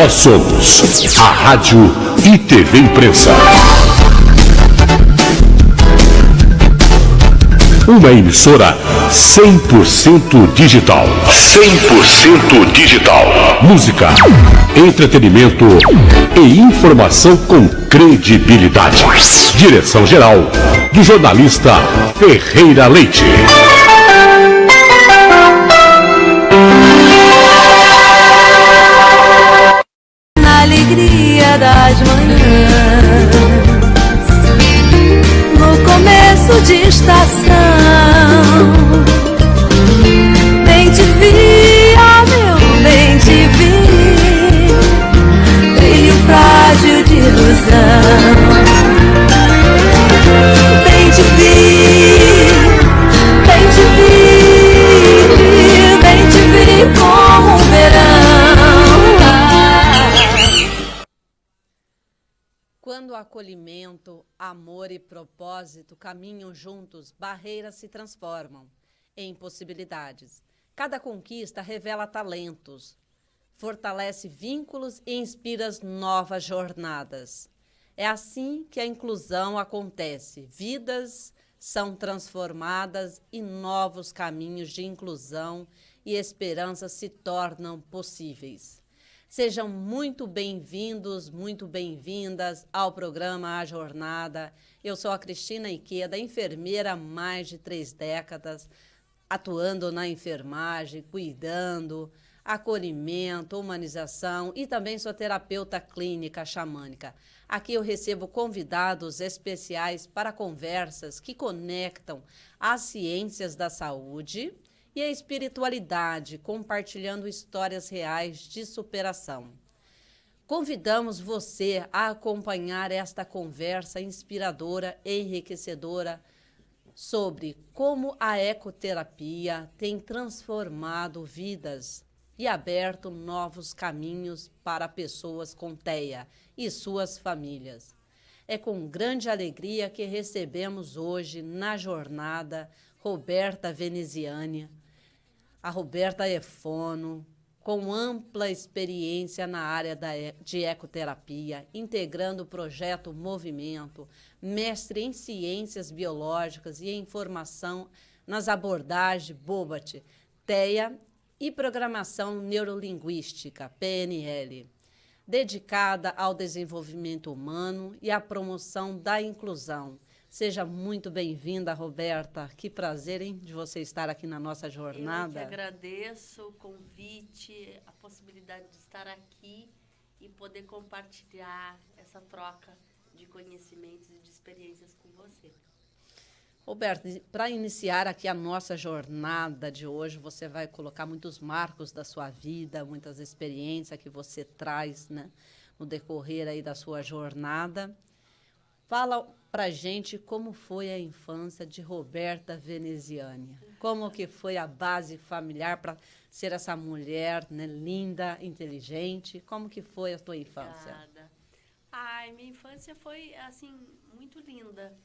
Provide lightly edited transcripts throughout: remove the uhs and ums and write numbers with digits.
Nós somos a Rádio e TV Imprensa. Uma emissora 100% digital. 100% digital. Música, entretenimento e informação com credibilidade. Direção-geral do jornalista Ferreira Leite. Na alegria das manhãs, no começo de estação, bem te vi, ó meu bem te vi, brilho frágil de ilusão. Bem te vi, bem te vi, bem te vi como um verão. Quando acolhimento, amor e propósito caminham juntos, barreiras se transformam em possibilidades. Cada conquista revela talentos, fortalece vínculos e inspira novas jornadas. É assim que a inclusão acontece. Vidas são transformadas e novos caminhos de inclusão e esperança se tornam possíveis. Sejam muito bem-vindos, muito bem-vindas ao programa A Jornada. Eu sou a Cristina Ikeda, enfermeira há mais de 3 décadas, atuando na enfermagem, cuidando, acolhimento, humanização e também sou terapeuta clínica xamânica. Aqui eu recebo convidados especiais para conversas que conectam as ciências da saúde e a espiritualidade, compartilhando histórias reais de superação. Convidamos você a acompanhar esta conversa inspiradora e enriquecedora sobre como a ecoterapia tem transformado vidas e aberto novos caminhos para pessoas com TEA e suas famílias. É com grande alegria que recebemos hoje na jornada Roberta Veneziani. A Roberta é fono, com ampla experiência na área de ecoterapia, integrando o projeto Movimento, mestre em ciências biológicas e em formação nas abordagens BOBAT, TEA e Programação Neurolinguística, PNL, dedicada ao desenvolvimento humano e à promoção da inclusão. Seja muito bem-vinda, Roberta. Que prazer, hein, de você estar aqui na nossa jornada. Eu que agradeço o convite, a possibilidade de estar aqui e poder compartilhar essa troca de conhecimentos e de experiências com você. Roberta, para iniciar aqui a nossa jornada de hoje, você vai colocar muitos marcos da sua vida, muitas experiências que você traz, né, no decorrer aí da sua jornada. Fala pra gente como foi a infância de Roberta Veneziani. Como que foi a base familiar para ser essa mulher, né, linda, inteligente? Como que foi a tua infância? Obrigada. Ai, minha infância foi, assim, muito linda.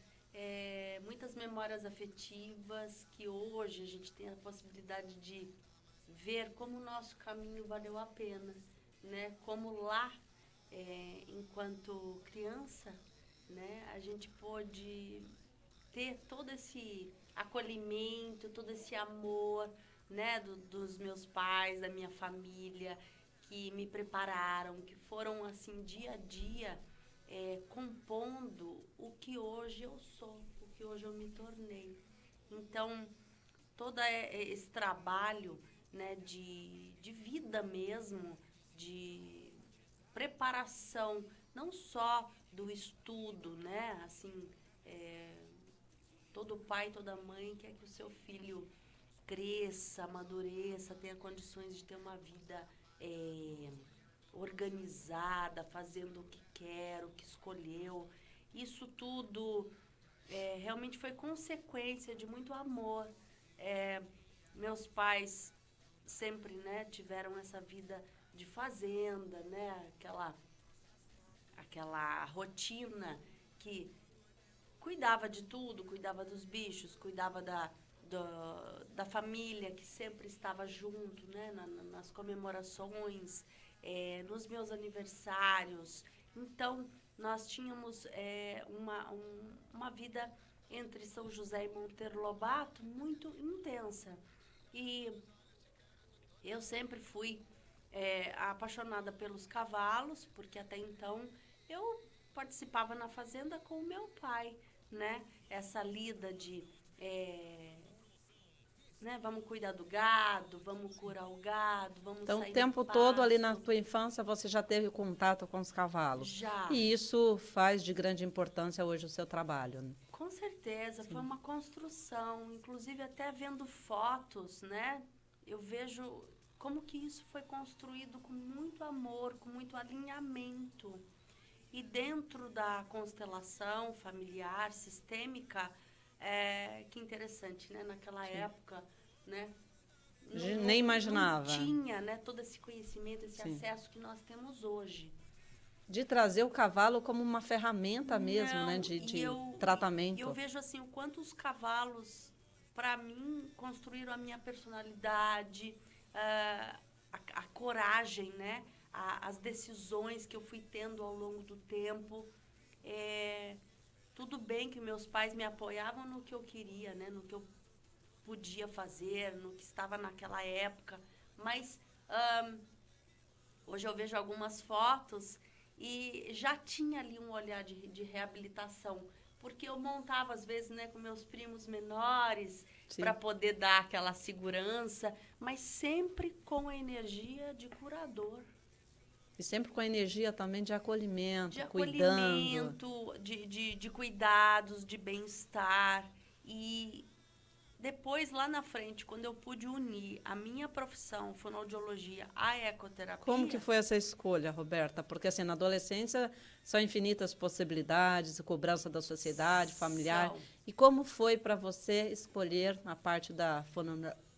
Muitas memórias afetivas que hoje a gente tem a possibilidade de ver como o nosso caminho valeu a pena, né? Como lá, enquanto criança, né, a gente pôde ter todo esse acolhimento, todo esse amor, né, dos meus pais, da minha família, que me prepararam, que foram, assim, dia a dia, compondo o que hoje eu sou, o que hoje eu me tornei. Então, todo esse trabalho, né, de vida mesmo, de preparação, não só do estudo, né? Assim, todo pai, toda mãe quer que o seu filho cresça, amadureça, tenha condições de ter uma vida organizada, fazendo o que quer, o que escolheu. Isso tudo realmente foi consequência de muito amor. Meus pais sempre, né, tiveram essa vida de fazenda, né? Aquela rotina que cuidava de tudo, cuidava dos bichos, cuidava da família que sempre estava junto, né, nas comemorações, nos meus aniversários. Então, nós tínhamos uma vida entre São José e Monteiro Lobato muito intensa. E eu sempre fui apaixonada pelos cavalos, porque até então eu participava na fazenda com o meu pai, né? Essa lida de... né? Vamos cuidar do gado, vamos curar o gado, vamos Então, sair o tempo no todo ali na pasto. tua infância você já teve contato com os cavalos. Já. E isso faz de grande importância hoje o seu trabalho, né? Com certeza, foi uma construção, inclusive até vendo fotos, né? Eu vejo como que isso foi construído com muito amor, com muito alinhamento. E dentro da constelação familiar, sistêmica, que interessante, né? Naquela época, né? Nem imaginava. Não tinha, né, todo esse conhecimento, esse Sim. acesso que nós temos hoje. De trazer o cavalo como uma ferramenta mesmo, Não, né? e De eu tratamento. vejo assim o quanto os cavalos, para mim, construíram a minha personalidade, a coragem, né? As decisões que eu fui tendo ao longo do tempo. Tudo bem que meus pais me apoiavam no que eu queria, né? No que eu podia fazer, no que estava naquela época. Mas hoje eu vejo algumas fotos e já tinha ali um olhar de reabilitação, porque eu montava às vezes, né, com meus primos menores para poder dar aquela segurança, mas sempre com a energia de curador. E sempre com a energia também de acolhimento, De cuidando. acolhimento, de cuidados, de bem-estar. E depois, lá na frente, quando eu pude unir a minha profissão, fonoaudiologia, à ecoterapia... Como que foi essa escolha, Roberta? Porque, assim, na adolescência são infinitas possibilidades, cobrança da sociedade, familiar. São. E como foi para você escolher a parte da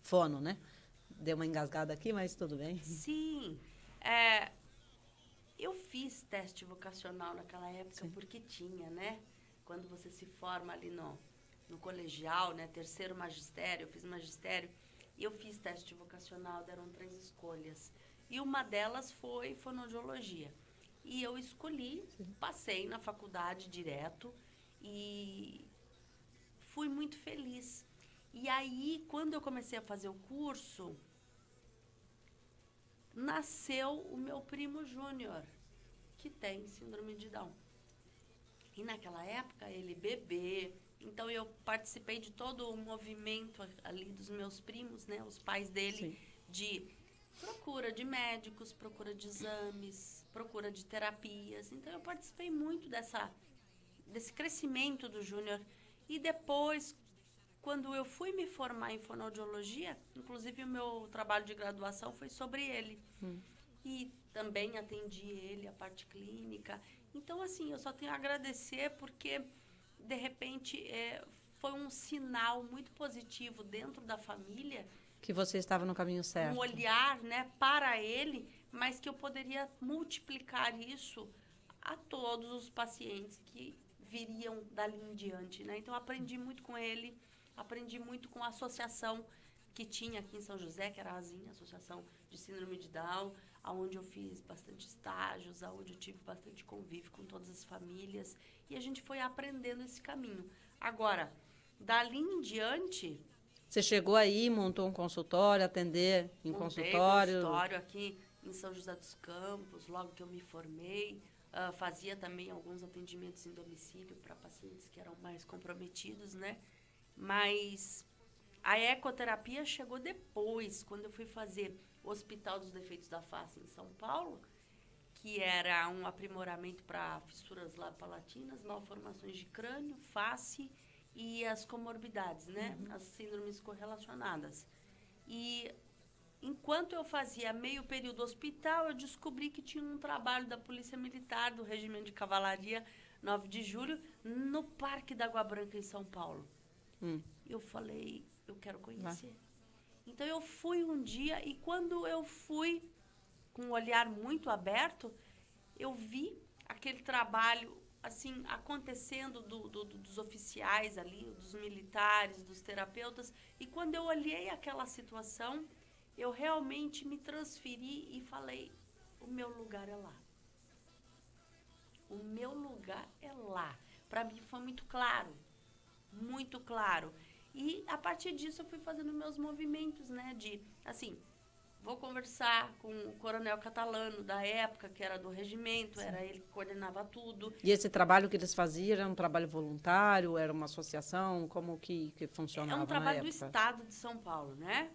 fono, né? Deu uma engasgada aqui, mas tudo bem. Sim. Eu fiz teste vocacional naquela época, porque tinha, né? Quando você se forma ali no colegial, né? Terceiro magistério, eu fiz magistério, e eu fiz teste vocacional, deram 3 escolhas. E uma delas foi fonoaudiologia. E eu escolhi, passei na faculdade direto e fui muito feliz. E aí, quando eu comecei a fazer o curso, nasceu o meu primo Júnior, que tem síndrome de Down. E naquela época, ele bebê. Então, eu participei de todo o movimento ali dos meus primos, né? Os pais dele, de procura de médicos, procura de exames, procura de terapias. Então, eu participei muito desse crescimento do Júnior. E depois, quando eu fui me formar em fonoaudiologia, inclusive o meu trabalho de graduação foi sobre ele. E também atendi ele, a parte clínica. Então, assim, eu só tenho a agradecer porque, de repente, foi um sinal muito positivo dentro da família. Que você estava no caminho certo. Um olhar, né, para ele, mas que eu poderia multiplicar isso a todos os pacientes que viriam dali em diante, né? Então, eu aprendi muito com ele, aprendi muito com a associação que tinha aqui em São José, que era a ASIN, Associação de Síndrome de Down, onde eu fiz bastante estágios, onde eu tive bastante convívio com todas as famílias, e a gente foi aprendendo esse caminho. Agora, dali em diante... Você chegou aí, montou um consultório, atender em consultório? Montei consultório aqui em São José dos Campos, logo que eu me formei. Fazia também alguns atendimentos em domicílio para pacientes que eram mais comprometidos, né? Mas a ecoterapia chegou depois, quando eu fui fazer o Hospital dos Defeitos da Face em São Paulo, que era um aprimoramento para fissuras labopalatinas, malformações de crânio, face e as comorbidades, né? As síndromes correlacionadas. E enquanto eu fazia meio período hospital, eu descobri que tinha um trabalho da Polícia Militar, do Regimento de Cavalaria 9 de Julho, no Parque da Água Branca, em São Paulo. Eu falei, eu quero conhecer. Então, eu fui um dia, e quando eu fui com um olhar muito aberto, eu vi aquele trabalho assim, acontecendo dos oficiais ali, dos militares, dos terapeutas. E quando eu olhei aquela situação, eu realmente me transferi e falei, o meu lugar é lá. O meu lugar é lá. Para mim foi muito claro. Muito claro. E a partir disso eu fui fazendo meus movimentos, né? De, assim, vou conversar com o coronel Catalano da época, que era do regimento, Sim. era ele que coordenava tudo. E esse trabalho que eles faziam era um trabalho voluntário, era uma associação? Como que É funcionava um na trabalho do época? Estado de São Paulo, né?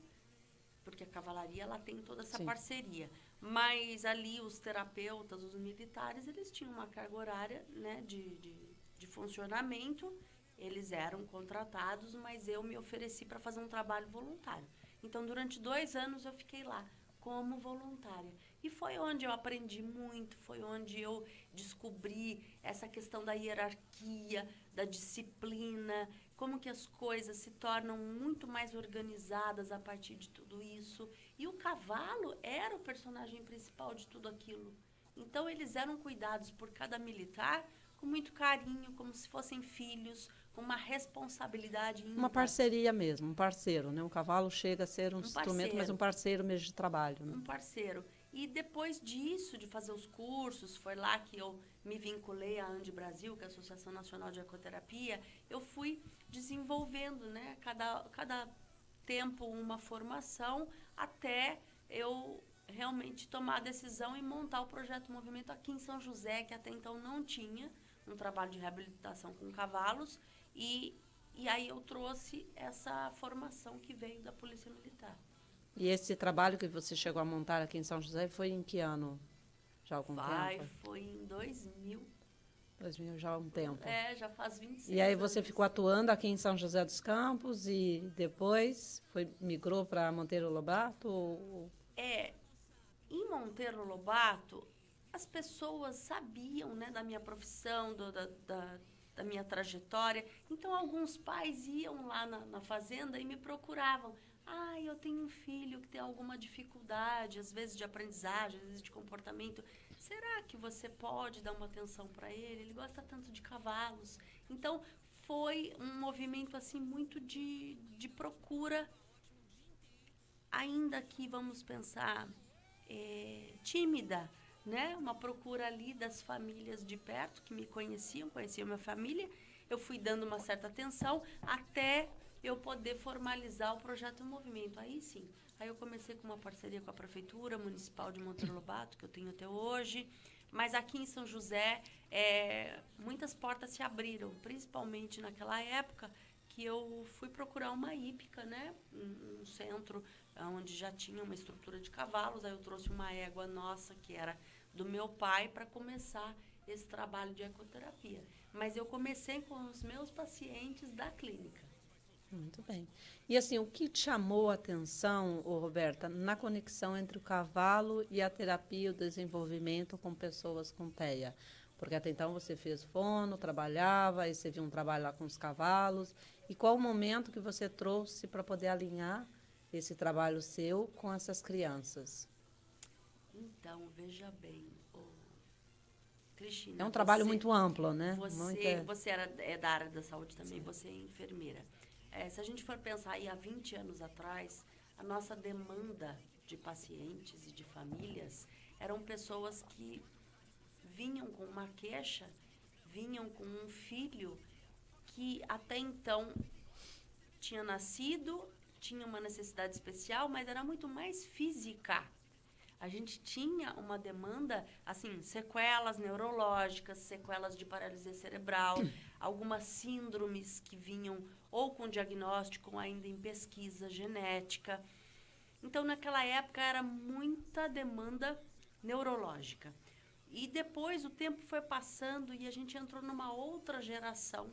Porque a cavalaria, ela tem toda essa Sim. parceria. Mas ali os terapeutas, os militares, eles tinham uma carga horária, né, de funcionamento. Eles eram contratados, mas eu me ofereci para fazer um trabalho voluntário. Então, durante 2 anos, eu fiquei lá como voluntária. E foi onde eu aprendi muito, foi onde eu descobri essa questão da hierarquia, da disciplina, como que as coisas se tornam muito mais organizadas a partir de tudo isso. E o cavalo era o personagem principal de tudo aquilo. Então, eles eram cuidados por cada militar com muito carinho, como se fossem filhos, com uma responsabilidade Uma ímpar. parceria mesmo, um parceiro, né? Um cavalo chega a ser um instrumento, mas parceiro. um parceiro mesmo de trabalho, né? Um parceiro. E depois disso, de fazer os cursos, foi lá que eu me vinculei à Ande Brasil, que é a Associação Nacional de Ecoterapia, eu fui desenvolvendo, né, cada tempo uma formação, até eu realmente tomar a decisão e montar o Projeto Movimento aqui em São José, que até então não tinha um trabalho de reabilitação com cavalos, e aí eu trouxe essa formação que veio da Polícia Militar. E esse trabalho que você chegou a montar aqui em São José foi em que ano? Já há algum tempo? Foi em 2000. 2000, já há um tempo. Já faz 26 E aí você anos. ficou atuando aqui em São José dos Campos e depois migrou para Monteiro Lobato? Em Monteiro Lobato, as pessoas sabiam, né, da minha profissão, da minha trajetória. Então, alguns pais iam lá na fazenda e me procuravam. Eu tenho um filho que tem alguma dificuldade, às vezes de aprendizagem, às vezes de comportamento. Será que você pode dar uma atenção para ele? Ele gosta tanto de cavalos. Então, foi um movimento assim muito de procura, ainda que, vamos pensar, tímida, né? Uma procura ali das famílias de perto que me conheciam minha família. Eu fui dando uma certa atenção até eu poder formalizar o projeto Movimento. Aí sim, aí eu comecei com uma parceria com a Prefeitura Municipal de Monteiro Lobato, que eu tenho até hoje, mas aqui em São José, muitas portas se abriram, principalmente naquela época que eu fui procurar uma hípica, né? Um centro onde já tinha uma estrutura de cavalos, aí eu trouxe uma égua nossa, que era do meu pai, para começar esse trabalho de ecoterapia. Mas eu comecei com os meus pacientes da clínica. Muito bem. E assim, o que te chamou a atenção, Roberta, na conexão entre o cavalo e a terapia e o desenvolvimento com pessoas com TEA? Porque até então você fez fono, trabalhava, aí você viu um trabalho lá com os cavalos. E qual o momento que você trouxe para poder alinhar esse trabalho seu com essas crianças? Então, veja bem, Cristina... É um trabalho muito amplo, né? Você é da área da saúde também, sim. Você é enfermeira. Se a gente for pensar aí há 20 anos atrás, a nossa demanda de pacientes e de famílias eram pessoas que vinham com uma queixa, vinham com um filho que até então tinha nascido, tinha uma necessidade especial, mas era muito mais física. A gente tinha uma demanda, assim, sequelas neurológicas, sequelas de paralisia cerebral, algumas síndromes que vinham ou com diagnóstico ou ainda em pesquisa genética. Então, naquela época, era muita demanda neurológica. E depois o tempo foi passando e a gente entrou numa outra geração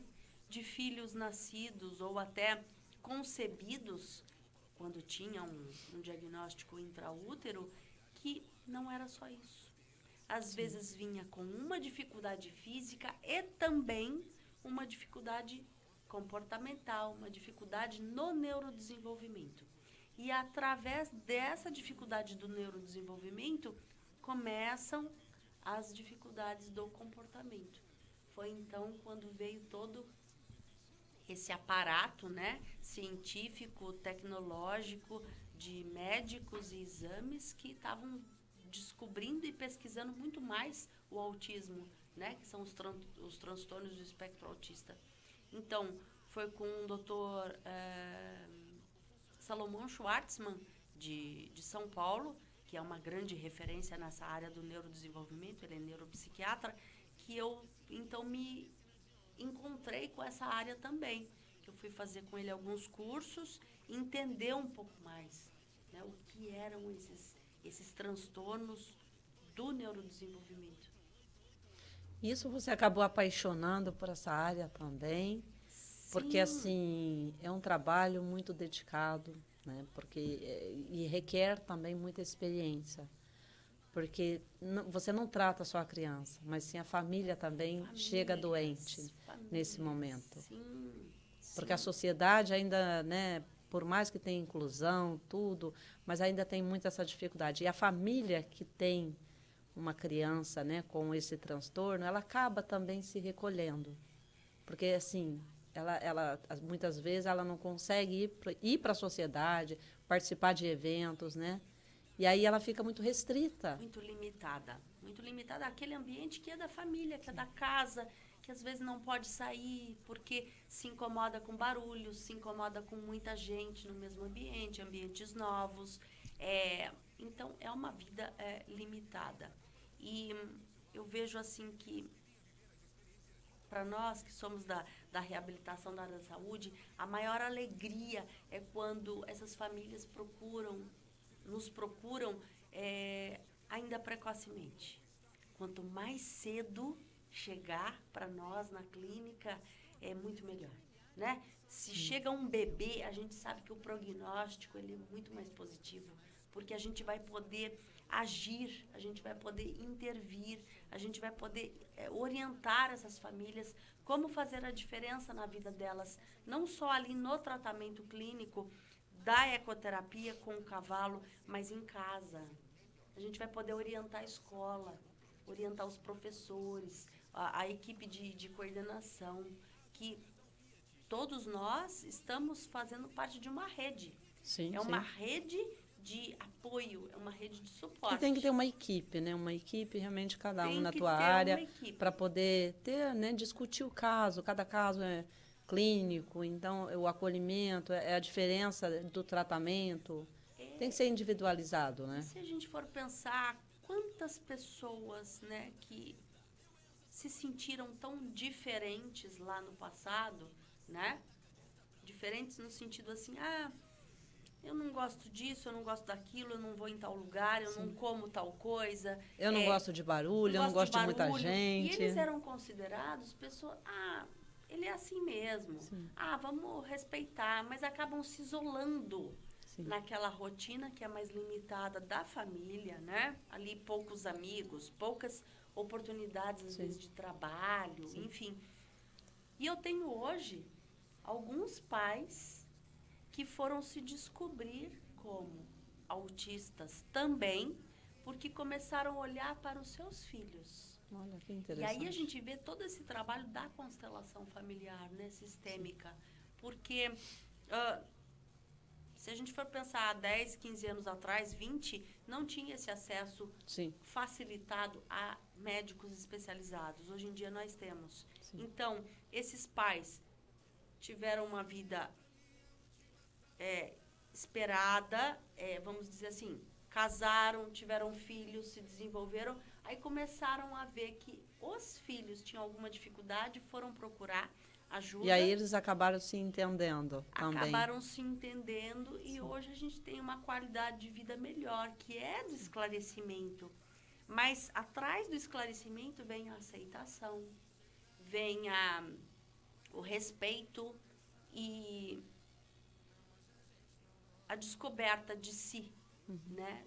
de filhos nascidos ou até concebidos, quando tinha um diagnóstico intraútero, que não era só isso. Às vezes vinha com uma dificuldade física e também uma dificuldade comportamental, uma dificuldade no neurodesenvolvimento. E através dessa dificuldade do neurodesenvolvimento, começam as dificuldades do comportamento. foi então quando veio todo esse aparato, né, científico, tecnológico, de médicos e exames que estavam descobrindo e pesquisando muito mais o autismo, né, que são os transtornos do espectro autista. Então, foi com o Dr. Salomão Schwartzman, de São Paulo, que é uma grande referência nessa área do neurodesenvolvimento, ele é neuropsiquiatra, que eu, então, me encontrei com essa área também, que eu fui fazer com ele alguns cursos, entender um pouco mais, né, o que eram esses transtornos do neurodesenvolvimento. Isso você acabou apaixonando por essa área também, porque, assim, é um trabalho muito dedicado, né? E requer também muita experiência. Porque você não trata só a criança, mas sim a família também chega doente nesse momento. Sim, porque a sociedade ainda, né, por mais que tenha inclusão, tudo, mas ainda tem muito essa dificuldade. E a família que tem uma criança, né, com esse transtorno, ela acaba também se recolhendo. Porque, assim, ela muitas vezes ela não consegue ir para a sociedade, participar de eventos, né? E aí ela fica muito restrita. Muito limitada àquele ambiente que é da família, que é da casa, que às vezes não pode sair porque se incomoda com barulho, se incomoda com muita gente no mesmo ambiente, ambientes novos. Então, é uma vida limitada. E eu vejo assim que, para nós que somos da reabilitação da área da saúde, a maior alegria é quando essas famílias nos procuram ainda precocemente. Quanto mais cedo chegar para nós na clínica, é muito melhor, né? Se chega um bebê, a gente sabe que o prognóstico ele é muito mais positivo, porque a gente vai poder agir, a gente vai poder intervir, a gente vai poder orientar essas famílias como fazer a diferença na vida delas, não só ali no tratamento clínico da ecoterapia com o cavalo, mas em casa. A gente vai poder orientar a escola, orientar os professores, a equipe de coordenação, que todos nós estamos fazendo parte de uma rede. Sim, uma rede de apoio, é uma rede de suporte. E tem que ter uma equipe, né? Uma equipe realmente, cada um na Tem que tua ter área, para poder ter, né, discutir o caso. Cada caso é clínico, então o acolhimento, a diferença do tratamento. Tem que ser individualizado, né? E se a gente for pensar quantas pessoas, né, que se sentiram tão diferentes lá no passado, né? Diferentes no sentido assim, eu não gosto disso, eu não gosto daquilo, eu não vou em tal lugar, eu não como tal coisa. Eu não gosto de barulho, eu não gosto de muita gente. E eles eram considerados pessoas, ele é assim mesmo. Sim. Vamos respeitar, mas acabam se isolando. Sim. Naquela rotina que é mais limitada da família, né? Ali poucos amigos, poucas oportunidades, às vezes, de trabalho, enfim. E eu tenho hoje alguns pais que foram se descobrir como autistas também, porque começaram a olhar para os seus filhos. Olha, que E interessante. aí a gente vê todo esse trabalho da constelação familiar, né? Sistêmica. Porque... se a gente for pensar há 10, 15 anos atrás, 20, não tinha esse acesso facilitado a médicos especializados. Hoje em dia nós temos. Sim. Então, esses pais tiveram uma vida esperada, vamos dizer assim, casaram, tiveram filhos, se desenvolveram, aí começaram a ver que os filhos tinham alguma dificuldade, foram procurar ajuda. E aí eles acabaram se entendendo também. Acabaram se entendendo e hoje a gente tem uma qualidade de vida melhor, que é do esclarecimento. Mas atrás do esclarecimento vem a aceitação, vem o respeito e a descoberta de si, né?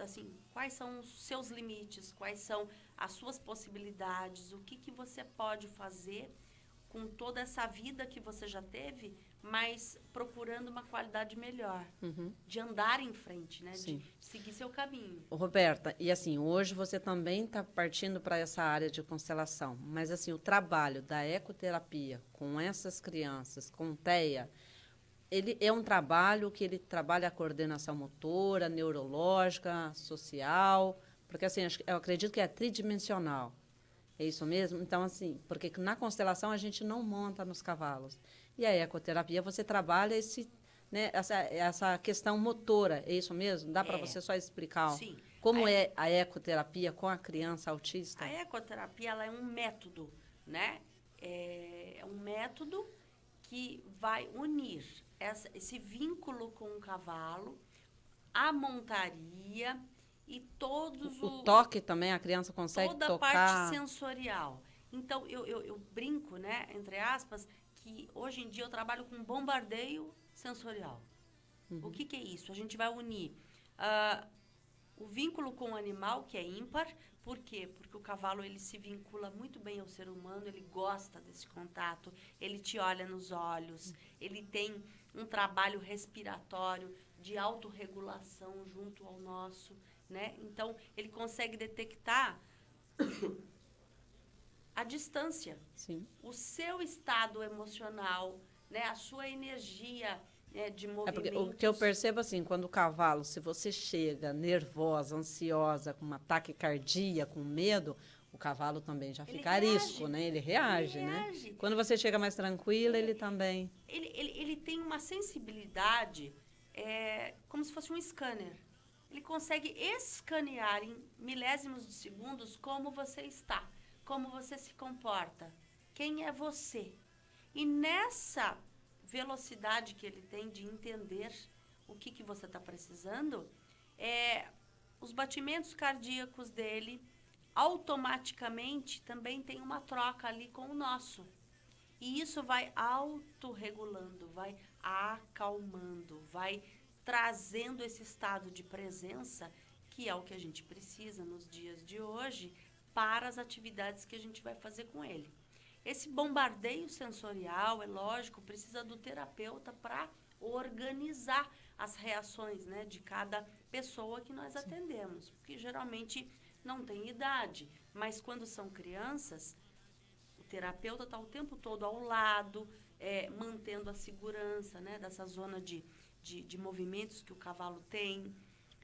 Assim, quais são os seus limites, quais são as suas possibilidades, o que você pode fazer com toda essa vida que você já teve, mas procurando uma qualidade melhor, de andar em frente, né? Sim. De seguir seu caminho. Ô, Roberta, e assim, hoje você também está partindo para essa área de constelação, mas assim, o trabalho da ecoterapia com essas crianças, com TEA, ele é um trabalho que ele trabalha a coordenação motora, neurológica, social, porque assim, eu acredito que é tridimensional. É isso mesmo? Então, assim, porque na constelação a gente não monta nos cavalos. E a ecoterapia, você trabalha né, essa questão motora, é isso mesmo? Dá para você só explicar Sim. como é a ecoterapia com a criança autista? A ecoterapia, ela é um método, né? É um método que vai unir esse vínculo com o cavalo, a montaria e todos O toque também, a criança consegue toda tocar? a parte sensorial. Então, eu brinco, né, entre aspas, que hoje em dia eu trabalho com bombardeio sensorial. O que é isso? A gente vai unir o vínculo com o animal, que é ímpar. Por quê? Porque o cavalo ele se vincula muito bem ao ser humano, ele gosta desse contato, ele te olha nos olhos, ele tem um trabalho respiratório de autorregulação junto ao nosso, né? Então, ele consegue detectar a distância, Sim. o seu estado emocional, né? A sua energia, né, de É movimentos. porque o que eu percebo assim, quando o cavalo, se você chega nervosa, ansiosa, com uma taquicardia, com medo, o cavalo também já Ele fica reage. arisco, né? Ele reage, Ele né? reage. Quando você chega mais tranquila, ele também. Ele tem uma sensibilidade, como se fosse um scanner. Ele consegue escanear em milésimos de segundos como você está, como você se comporta, quem é você. E nessa velocidade que ele tem de entender o que você está precisando, os batimentos cardíacos dele automaticamente também tem uma troca ali com o nosso. E isso vai autorregulando, vai acalmando, vai trazendo esse estado de presença, que é o que a gente precisa nos dias de hoje, para as atividades que a gente vai fazer com ele. Esse bombardeio sensorial, é lógico, precisa do terapeuta para organizar as reações, né, de cada pessoa que nós atendemos, porque geralmente não tem idade, mas quando são crianças, o terapeuta está o tempo todo ao lado, mantendo a segurança, né, dessa zona de movimentos que o cavalo tem.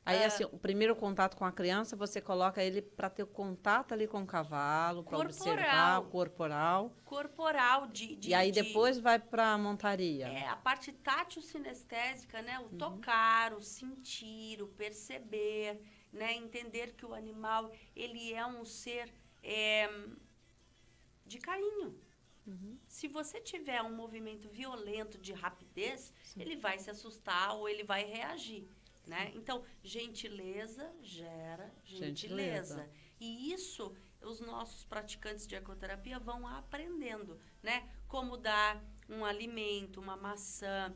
Aí, assim, o primeiro contato com a criança, você coloca ele para ter contato ali com o cavalo, para observar, corporal. Corporal, E aí depois vai para a montaria. A parte tátil-sinestésica, né? O tocar, o sentir, o perceber, né? Entender que o animal, ele é um ser de carinho. Se você tiver um movimento violento de rapidez, ele vai se assustar ou ele vai reagir, né? Então, gentileza gera gentileza. E isso, os nossos praticantes de ecoterapia vão aprendendo, né? Como dar um alimento, uma maçã,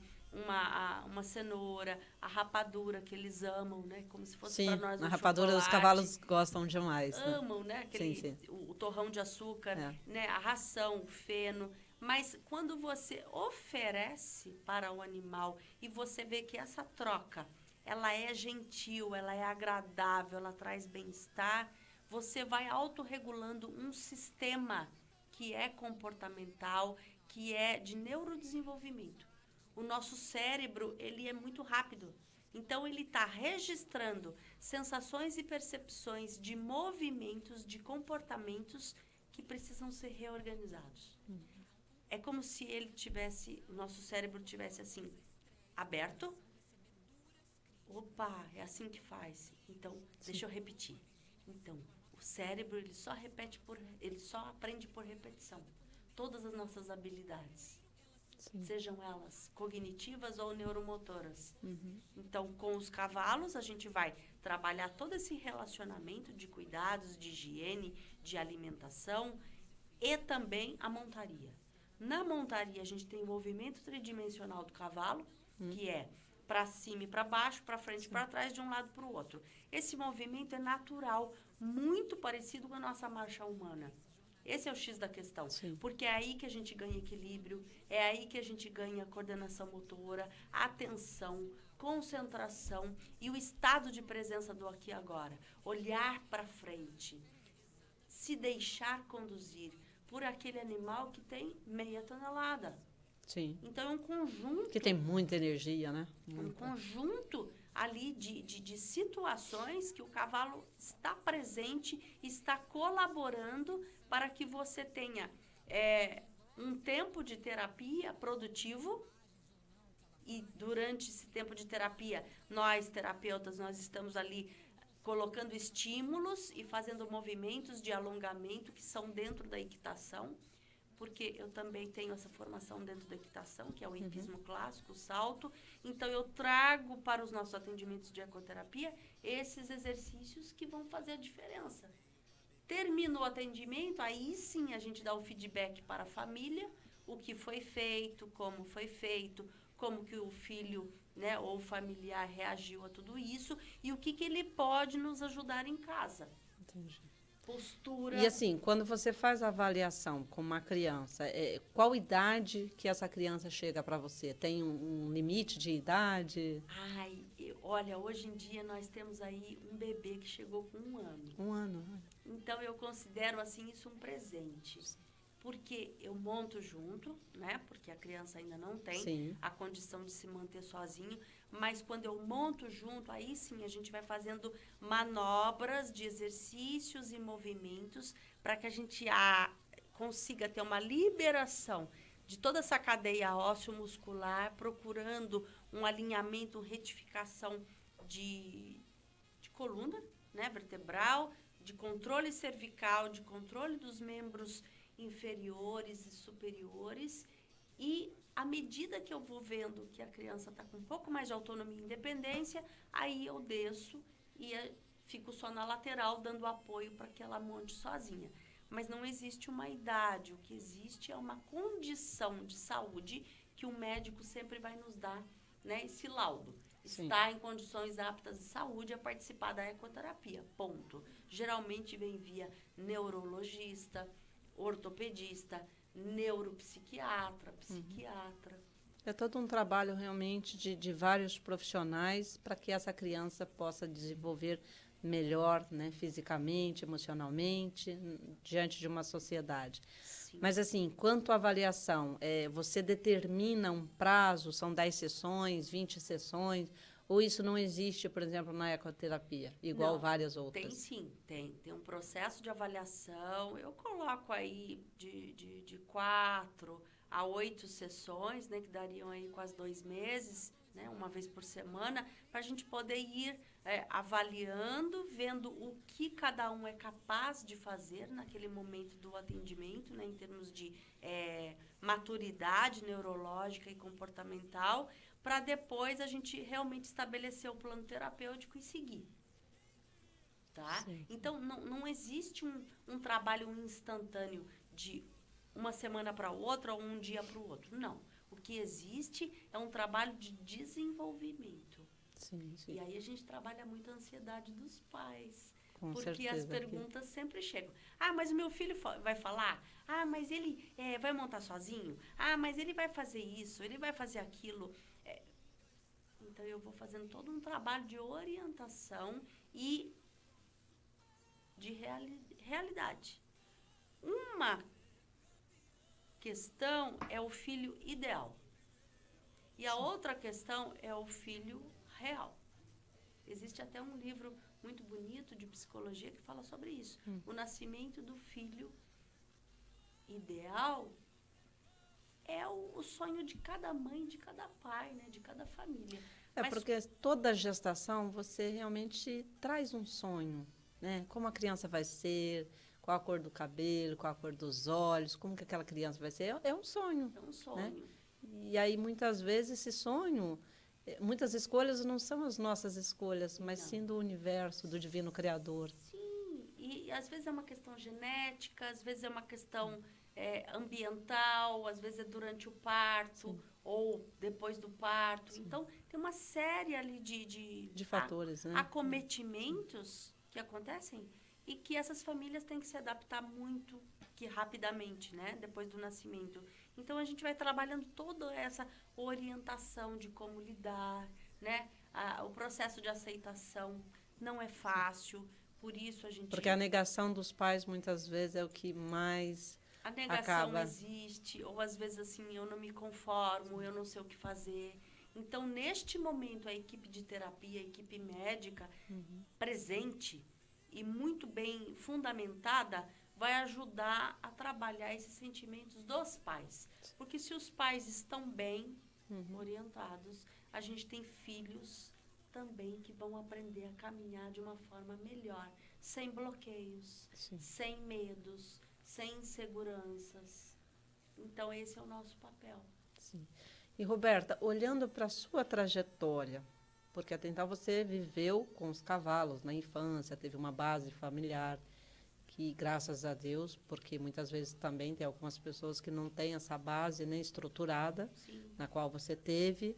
uma cenoura, a rapadura que eles amam, né? Como se fosse para nós um a rapadura chocolate. os cavalos gostam demais. Amam, né? Sim. O torrão de açúcar, né? A ração, o feno. Mas quando você oferece para o animal e você vê que essa troca, ela é gentil, ela é agradável, ela traz bem-estar, você vai autorregulando um sistema que é comportamental, que é de neurodesenvolvimento. O nosso cérebro, ele é muito rápido. Então, ele está registrando sensações e percepções de movimentos, de comportamentos que precisam ser reorganizados. É como se o nosso cérebro tivesse assim, aberto. Opa, é assim que faz. Então, deixa eu repetir. Então, o cérebro, ele só aprende por repetição. Todas as nossas habilidades. Sejam elas cognitivas ou neuromotoras. Então, com os cavalos, a gente vai trabalhar todo esse relacionamento de cuidados, de higiene, de alimentação e também a montaria. Na montaria, a gente tem o movimento tridimensional do cavalo, que é para cima e para baixo, para frente e para trás, de um lado para o outro. Esse movimento é natural, muito parecido com a nossa marcha humana. Esse é o X da questão. Sim. Porque é aí que a gente ganha equilíbrio, é aí que a gente ganha coordenação motora, atenção, concentração e o estado de presença do aqui e agora. Olhar para frente, se deixar conduzir por aquele animal que tem meia tonelada. Sim. Então, é um conjunto... Que tem muita energia, né? Um conjunto ali de situações que o cavalo está presente, está colaborando para que você tenha um tempo de terapia produtivo. E durante esse tempo de terapia, nós, terapeutas, nós estamos ali colocando estímulos e fazendo movimentos de alongamento que são dentro da equitação, porque eu também tenho essa formação dentro da equitação, que é o hipismo clássico, o salto. Então, eu trago para os nossos atendimentos de ecoterapia esses exercícios que vão fazer a diferença. Terminou o atendimento, aí sim a gente dá o feedback para a família, o que foi feito, como que o filho, né, ou o familiar reagiu a tudo isso e o que ele pode nos ajudar em casa. Entendi. Postura. E assim, quando você faz a avaliação com uma criança, qual idade que essa criança chega para você? Tem um limite de idade? Ai, olha, hoje em dia nós temos aí um bebê que chegou com 1 ano. 1 ano. Então, eu considero, assim, isso um presente. Porque eu monto junto, né? Porque a criança ainda não tem Sim. a condição de se manter sozinho. Mas quando eu monto junto, aí sim a gente vai fazendo manobras de exercícios e movimentos para que a gente consiga ter uma liberação de toda essa cadeia ósseo-muscular, procurando um alinhamento, retificação de coluna, né? Vertebral, de controle cervical, de controle dos membros inferiores e superiores, e à medida que eu vou vendo que a criança está com um pouco mais de autonomia e independência, aí eu desço e fico só na lateral dando apoio para que ela monte sozinha. Mas não existe uma idade, o que existe é uma condição de saúde que o médico sempre vai nos dar, né, esse laudo. Sim. Está em condições aptas de saúde a participar da ecoterapia, ponto. Geralmente vem via neurologista, ortopedista, neuropsiquiatra, psiquiatra. É todo um trabalho realmente de vários profissionais para que essa criança possa desenvolver melhor, né, fisicamente, emocionalmente, diante de uma sociedade. Sim. Mas, assim, quanto à avaliação, você determina um prazo, são 10 sessões, 20 sessões, ou isso não existe, por exemplo, na ecoterapia, igual Não, várias outras? Tem sim, tem um processo de avaliação, eu coloco aí de 4 a 8 sessões, né, que dariam aí quase 2 meses, né, uma vez por semana, para a gente poder ir avaliando, vendo o que cada um é capaz de fazer naquele momento do atendimento, né, em termos de maturidade neurológica e comportamental, para depois a gente realmente estabelecer o plano terapêutico e seguir. Tá? Sim. Então, não existe um trabalho instantâneo de uma semana para outra ou um dia para o outro. Não. O que existe é um trabalho de desenvolvimento. Sim, sim. E aí a gente trabalha muito a ansiedade dos pais. Com porque certeza, as perguntas sempre chegam. Ah, mas o meu filho vai falar? Ah, mas ele vai montar sozinho? Ah, mas ele vai fazer isso, ele vai fazer aquilo. Então, eu vou fazendo todo um trabalho de orientação e de realidade. Uma questão é o filho ideal. E a outra questão é o filho real. Existe até um livro muito bonito de psicologia que fala sobre isso. O nascimento do filho ideal é o sonho de cada mãe, de cada pai, né, de cada família. Mas porque toda gestação você realmente traz um sonho, né? Como a criança vai ser, qual a cor do cabelo, qual a cor dos olhos, como que aquela criança vai ser. É um sonho. é um sonho. Né? E aí, muitas vezes, esse sonho, muitas escolhas não são as nossas escolhas, mas Não. sim do universo, do divino criador. Sim, e às vezes é uma questão genética, às vezes é uma questão ambiental, às vezes é durante o parto ou depois do parto. Sim. Então, tem uma série ali de fatores, né? Acometimentos que acontecem e que essas famílias têm que se adaptar muito que rapidamente, né? Depois do nascimento. Então, a gente vai trabalhando toda essa orientação de como lidar, né? O processo de aceitação não é fácil, por isso a gente... Porque a negação dos pais, muitas vezes, é o que mais A negação acaba... existe, ou às vezes assim, eu não me conformo, eu não sei o que fazer. Então, neste momento, a equipe de terapia, a equipe médica, presente e muito bem fundamentada, vai ajudar a trabalhar esses sentimentos dos pais. Porque se os pais estão bem orientados, a gente tem filhos também que vão aprender a caminhar de uma forma melhor, sem bloqueios, sem medos, sem inseguranças. Então, esse é o nosso papel. Sim. E, Roberta, olhando para a sua trajetória, porque até então você viveu com os cavalos na infância, teve uma base familiar, que, graças a Deus, porque muitas vezes também tem algumas pessoas que não têm essa base nem estruturada, na qual você teve,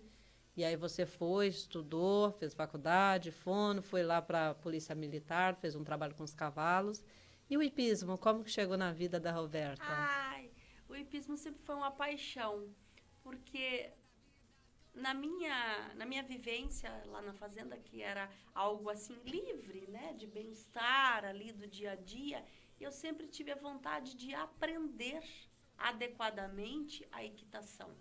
e aí você foi, estudou, fez faculdade, fono, foi lá para a Polícia Militar, fez um trabalho com os cavalos. E o hipismo, como que chegou na vida da Roberta? Ai, o hipismo sempre foi uma paixão, porque na minha vivência lá na fazenda, que era algo assim livre, né, de bem-estar ali do dia a dia, eu sempre tive a vontade de aprender adequadamente a equitação.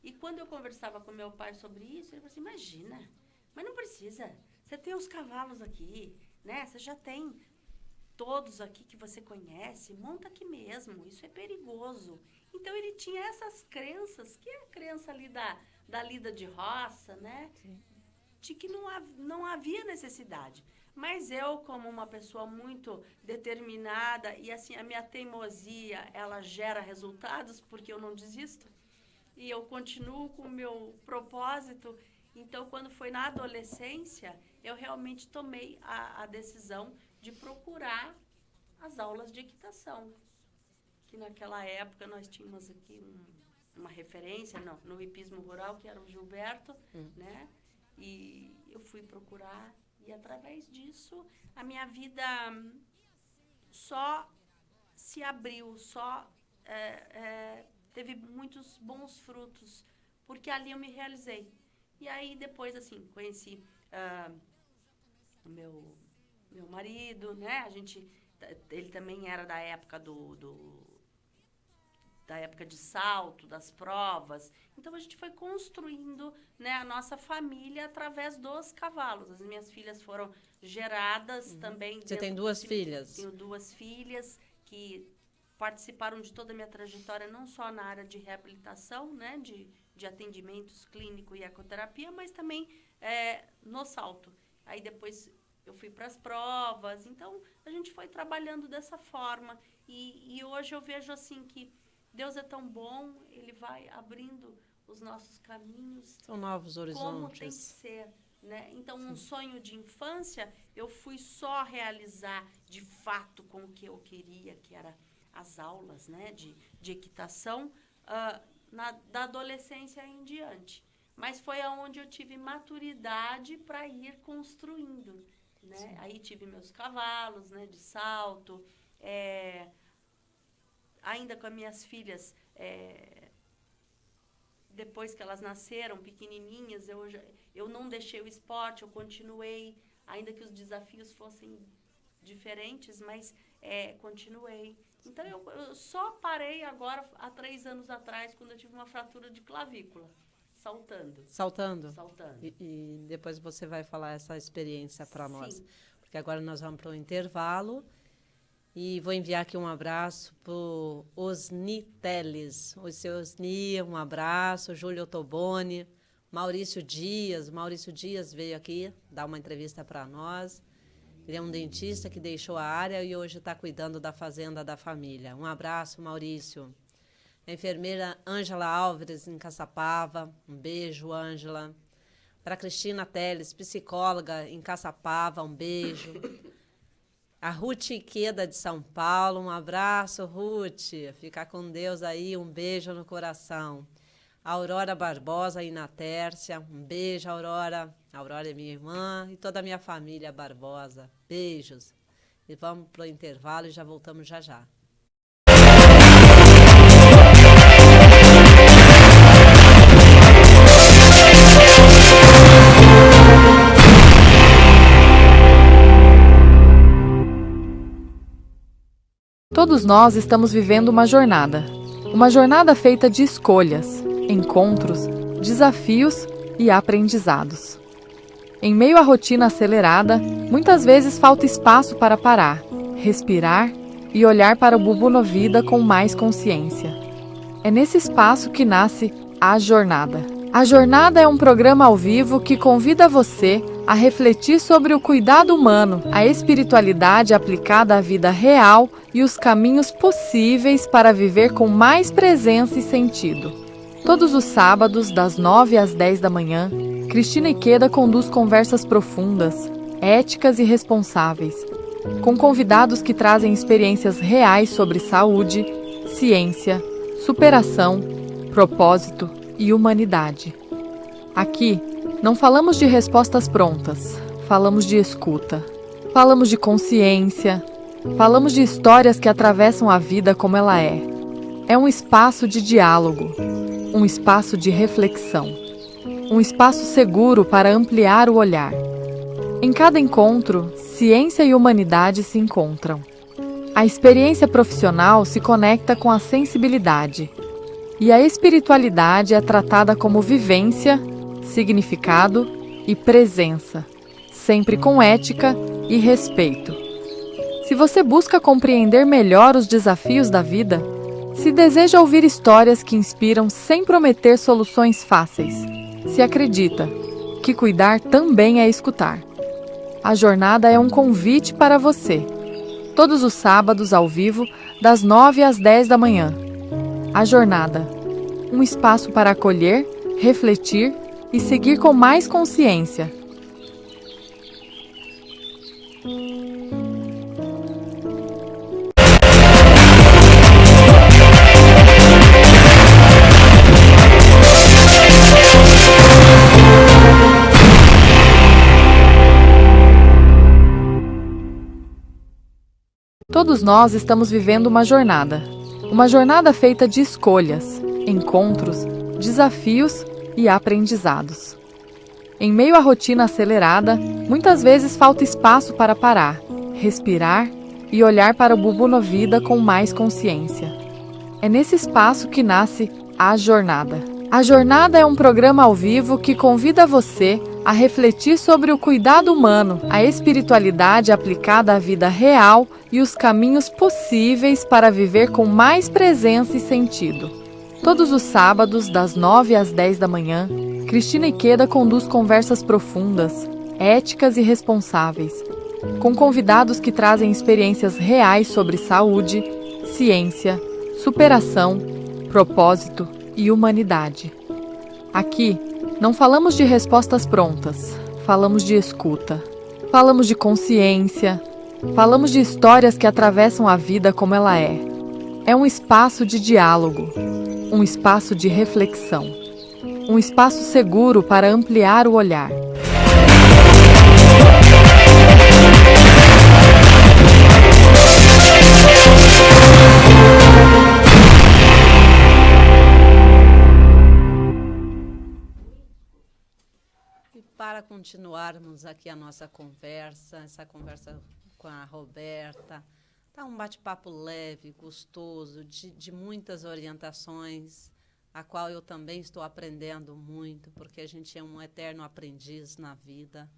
E quando eu conversava com meu pai sobre isso, ele falou assim, imagina, mas não precisa, você tem os cavalos aqui, né, você já tem todos aqui que você conhece, monta aqui mesmo, isso é perigoso. Então, ele tinha essas crenças, que é a crença ali da lida de roça, né? Sim. De que não havia necessidade. Mas eu, como uma pessoa muito determinada, e assim, a minha teimosia, ela gera resultados, porque eu não desisto, e eu continuo com o meu propósito. Então, quando foi na adolescência, eu realmente tomei a decisão de procurar as aulas de equitação. Que naquela época nós tínhamos aqui uma referência no hipismo rural, que era o Gilberto, né? E eu fui procurar, e através disso a minha vida só se abriu, só teve muitos bons frutos, porque ali eu me realizei. E aí depois, assim, conheci o meu marido, né? Ele também era da época da época de salto, das provas. Então, a gente foi construindo, né, a nossa família através dos cavalos. As minhas filhas foram geradas também. Você tem duas filhas? Tenho duas filhas que participaram de toda a minha trajetória, não só na área de reabilitação, né, de atendimentos clínico e ecoterapia, mas também no salto. Aí, depois, eu fui para as provas. Então, a gente foi trabalhando dessa forma. E hoje eu vejo, assim, que Deus é tão bom, Ele vai abrindo os nossos caminhos. São novos horizontes. Como tem que ser, né? Então, um sonho de infância, eu fui só realizar de fato com o que eu queria, que era as aulas, né, de equitação, da adolescência em diante. Mas foi aonde eu tive maturidade para ir construindo, né? Aí tive meus cavalos, né, de salto, ainda com as minhas filhas, depois que elas nasceram, pequenininhas, eu não deixei o esporte, eu continuei, ainda que os desafios fossem diferentes, mas continuei. Então, eu só parei agora, há 3 anos atrás, quando eu tive uma fratura de clavícula, saltando. Saltando? Saltando. E depois você vai falar essa experiência para nós. Sim. Porque agora nós vamos para o intervalo. E vou enviar aqui um abraço para o Osni Teles. O seu Osni, um abraço. Júlio Toboni, Maurício Dias. Maurício Dias veio aqui dar uma entrevista para nós. Ele é um dentista que deixou a área e hoje está cuidando da fazenda da família. Um abraço, Maurício. A enfermeira Ângela Álvares, em Caçapava. Um beijo, Ângela. Para Cristina Teles, psicóloga em Caçapava. Um beijo. A Ruth Iqueda, de São Paulo. Um abraço, Ruth. Fica com Deus aí. Um beijo no coração. A Aurora Barbosa, aí na Tércia. Um beijo, Aurora. A Aurora é minha irmã e toda a minha família Barbosa. Beijos. E vamos para o intervalo e já voltamos já já. Todos nós estamos vivendo uma jornada feita de escolhas, encontros, desafios e aprendizados. Em meio à rotina acelerada, muitas vezes falta espaço para parar, respirar e olhar para o Bubu na Vida com mais consciência. É nesse espaço que nasce A Jornada. A Jornada é um programa ao vivo que convida você a refletir sobre o cuidado humano, a espiritualidade aplicada à vida real e os caminhos possíveis para viver com mais presença e sentido. Todos os sábados, das 9 às 10 da manhã, Cristina Ikeda conduz conversas profundas, éticas e responsáveis, com convidados que trazem experiências reais sobre saúde, ciência, superação, propósito e humanidade. Aqui, não falamos de respostas prontas, falamos de escuta, falamos de consciência, falamos de histórias que atravessam a vida como ela é. É um espaço de diálogo, um espaço de reflexão, um espaço seguro para ampliar o olhar. Em cada encontro, ciência e humanidade se encontram. A experiência profissional se conecta com a sensibilidade, e a espiritualidade é tratada como vivência, significado e presença, sempre com ética e respeito. Se você busca compreender melhor os desafios da vida, se deseja ouvir histórias que inspiram sem prometer soluções fáceis, se acredita que cuidar também é escutar. A jornada é um convite para você. Todos os sábados ao vivo, das 9 às 10 da manhã. A Jornada. Um espaço para acolher, refletir e seguir com mais consciência. Todos nós estamos vivendo uma jornada feita de escolhas, encontros, desafios e aprendizados. Em meio à rotina acelerada, muitas vezes falta espaço para parar, respirar e olhar para o Bubu na Vida com mais consciência. É nesse espaço que nasce A Jornada. A Jornada é um programa ao vivo que convida você a refletir sobre o cuidado humano, a espiritualidade aplicada à vida real e os caminhos possíveis para viver com mais presença e sentido. Todos os sábados, das 9 às 10 da manhã, Cristina Ikeda conduz conversas profundas, éticas e responsáveis, com convidados que trazem experiências reais sobre saúde, ciência, superação, propósito e humanidade. Aqui, não falamos de respostas prontas, falamos de escuta, falamos de consciência, falamos de histórias que atravessam a vida como ela é. É um espaço de diálogo, um espaço de reflexão, um espaço seguro para ampliar o olhar. Para continuarmos aqui a nossa conversa, essa conversa com a Roberta, tá um bate-papo leve, gostoso, de muitas orientações, a qual eu também estou aprendendo muito, porque a gente é um eterno aprendiz na vida.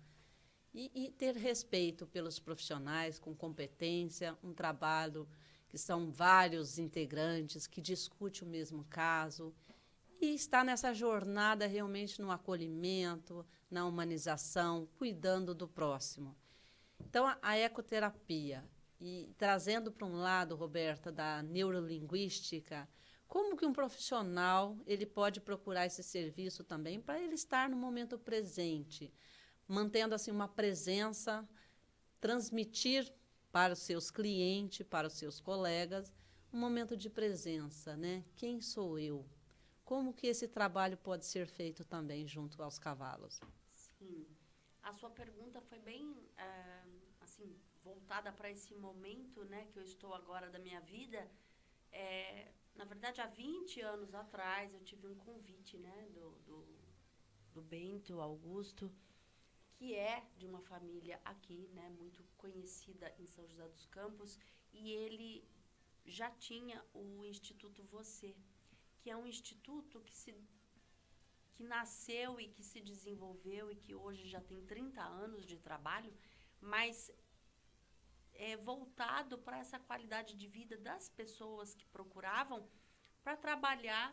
E ter respeito pelos profissionais, com competência, um trabalho que são vários integrantes que discutem o mesmo caso, e estar nessa jornada realmente no acolhimento, na humanização, cuidando do próximo. Então, a ecoterapia, e trazendo para um lado, Roberta, da neurolinguística, como que um profissional ele pode procurar esse serviço também para ele estar no momento presente, mantendo assim uma presença, transmitir para os seus clientes, para os seus colegas, um momento de presença, né? Quem sou eu? Como que esse trabalho pode ser feito também junto aos cavalos? Sim. A sua pergunta foi bem, assim, voltada para esse momento, né, que eu estou agora da minha vida, na verdade, há 20 anos atrás, eu tive um convite, né, do Bento Augusto, que é de uma família aqui, né, muito conhecida em São José dos Campos, e ele já tinha o Instituto Você, que é um instituto que nasceu e que se desenvolveu e que hoje já tem 30 anos de trabalho, mas é voltado para essa qualidade de vida das pessoas que procuravam para trabalhar